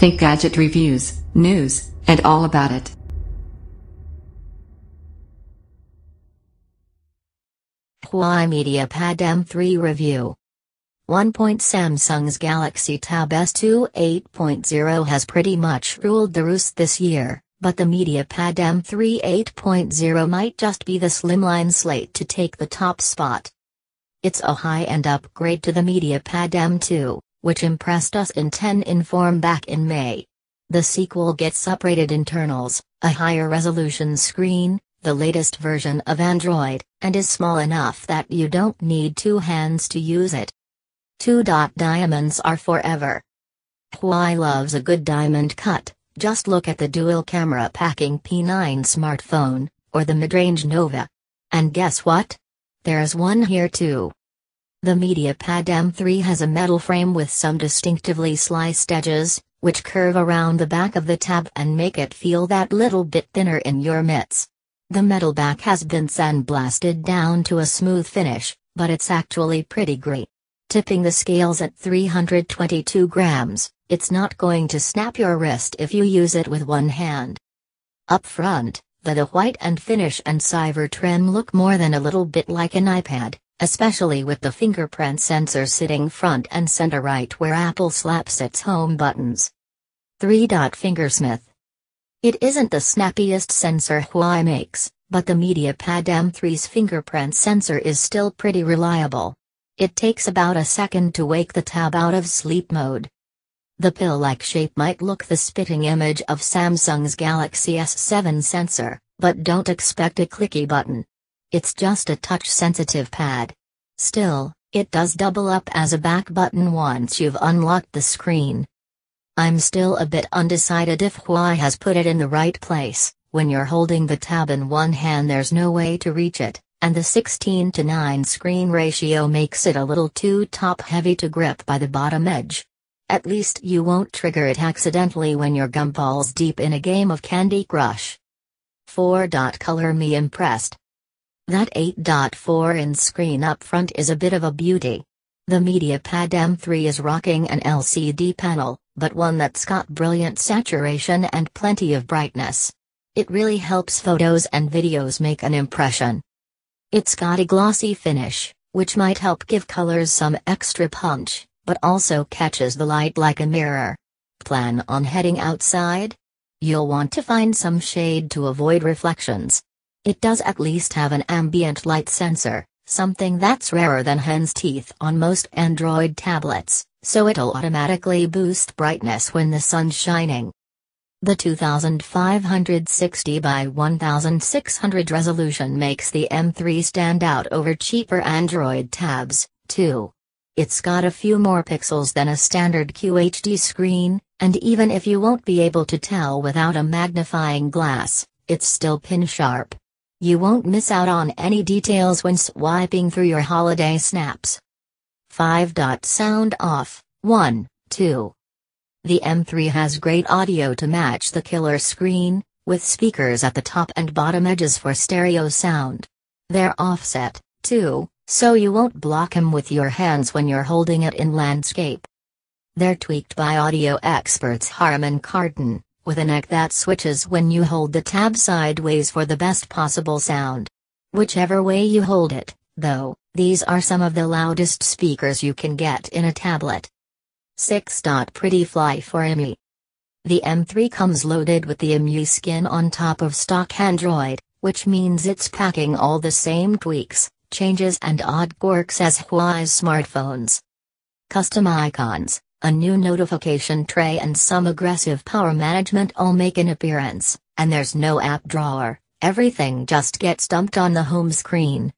Think gadget reviews, news, and all about it. Huawei MediaPad M3 Review. 1. Samsung's Galaxy Tab S2 8.0 has pretty much ruled the roost this year, but the MediaPad M3 8.0 might just be the slimline slate to take the top spot. It's a high-end upgrade to the MediaPad M2, which impressed us in 10 in form back in May. The sequel gets uprated internals, a higher resolution screen, the latest version of Android, and is small enough that you don't need two hands to use it. 2. Diamonds are forever. Huawei loves a good diamond cut. Just look at the dual-camera packing P9 smartphone, or the mid-range Nova. And guess what? There's one here too. The MediaPad M3 has a metal frame with some distinctively sliced edges, which curve around the back of the tab and make it feel that little bit thinner in your mitts. The metal back has been sandblasted down to a smooth finish, but it's actually pretty great. Tipping the scales at 322 grams, it's not going to snap your wrist if you use it with one hand. Up front, the white and finish and silver trim look more than a little bit like an iPad, especially with the fingerprint sensor sitting front and center right where Apple slaps its home buttons. 3. Fingersmith. It isn't the snappiest sensor Huawei makes, but the MediaPad M3's fingerprint sensor is still pretty reliable. It takes about a second to wake the tab out of sleep mode. The pill-like shape might look the spitting image of Samsung's Galaxy S7 sensor, but don't expect a clicky button. It's just a touch-sensitive pad. Still, it does double up as a back button once you've unlocked the screen. I'm still a bit undecided if Huawei has put it in the right place. When you're holding the tab in one hand there's no way to reach it, and the 16:9 screen ratio makes it a little too top-heavy to grip by the bottom edge. At least you won't trigger it accidentally when you're gumballs deep in a game of Candy Crush. 4. Color me impressed. That 8.4-inch screen up front is a bit of a beauty. The MediaPad M3 is rocking an LCD panel, but one that's got brilliant saturation and plenty of brightness. It really helps photos and videos make an impression. It's got a glossy finish, which might help give colors some extra punch, but also catches the light like a mirror. Plan on heading outside? You'll want to find some shade to avoid reflections. It does at least have an ambient light sensor, something that's rarer than hen's teeth on most Android tablets, so it'll automatically boost brightness when the sun's shining. The 2560 by 1600 resolution makes the M3 stand out over cheaper Android tabs, too. It's got a few more pixels than a standard QHD screen, and even if you won't be able to tell without a magnifying glass, it's still pin-sharp. You won't miss out on any details when swiping through your holiday snaps. 5. Sound off. 1, 2. The M3 has great audio to match the killer screen, with speakers at the top and bottom edges for stereo sound. They're offset, too, so you won't block them with your hands when you're holding it in landscape. They're tweaked by audio experts Harman and Kardon, with a neck that switches when you hold the tab sideways for the best possible sound. Whichever way you hold it, though, these are some of the loudest speakers you can get in a tablet. 6. Pretty fly for ME. The M3 comes loaded with the MU skin on top of stock Android, which means it's packing all the same tweaks, changes and odd quirks as Huawei's smartphones. Custom icons, a new notification tray and some aggressive power management all make an appearance, and there's no app drawer, everything just gets dumped on the home screen.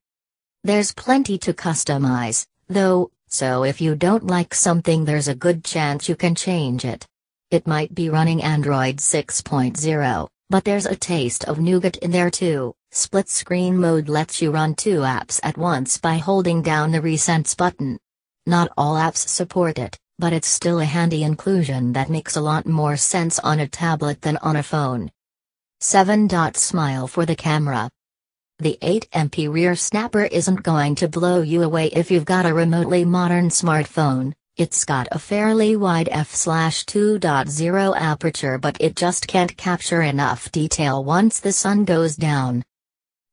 There's plenty to customize, though, so if you don't like something there's a good chance you can change it. It might be running Android 6.0, but there's a taste of nougat in there too. Split screen mode lets you run two apps at once by holding down the Recents button. Not all apps support it, but it's still a handy inclusion that makes a lot more sense on a tablet than on a phone. 7. Smile for the camera. The 8MP rear snapper isn't going to blow you away if you've got a remotely modern smartphone, It's got a fairly wide f/2.0 aperture, but it just can't capture enough detail once the sun goes down.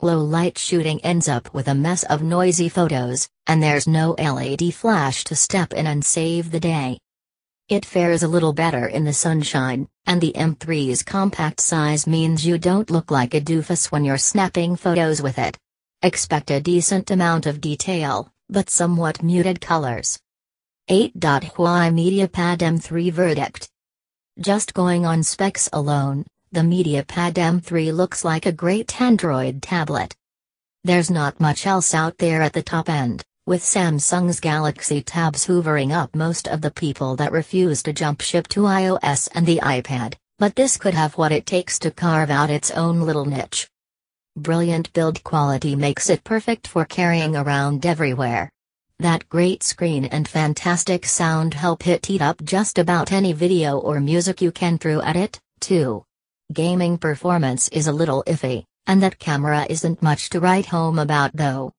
Low light shooting ends up with a mess of noisy photos, and there's no LED flash to step in and save the day. It fares a little better in the sunshine, and the M3's compact size means you don't look like a doofus when you're snapping photos with it. Expect a decent amount of detail, but somewhat muted colors. 8. Huawei MediaPad M3 verdict. Just going on specs alone, the MediaPad M3 looks like a great Android tablet. There's not much else out there at the top end, with Samsung's Galaxy Tabs hoovering up most of the people that refuse to jump ship to iOS and the iPad, but this could have what it takes to carve out its own little niche. Brilliant build quality makes it perfect for carrying around everywhere. That great screen and fantastic sound help it eat up just about any video or music you can throw at it, too. Gaming performance is a little iffy, and that camera isn't much to write home about though.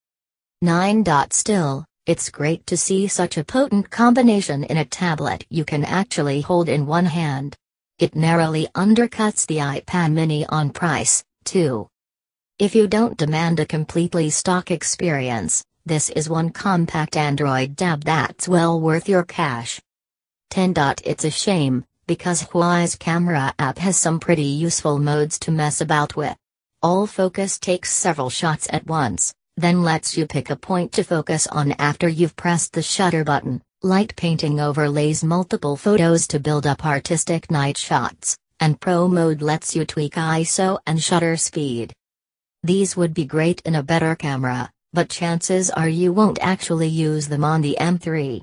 9. Still, it's great to see such a potent combination in a tablet you can actually hold in one hand. It narrowly undercuts the iPad mini on price, too. If you don't demand a completely stock experience, this is one compact Android tab that's well worth your cash. 10. It's a shame, because Huawei's camera app has some pretty useful modes to mess about with. All focus takes several shots at once, then lets you pick a point to focus on after you've pressed the shutter button. Light painting overlays multiple photos to build up artistic night shots, and Pro mode lets you tweak ISO and shutter speed. These would be great in a better camera, but chances are you won't actually use them on the M3.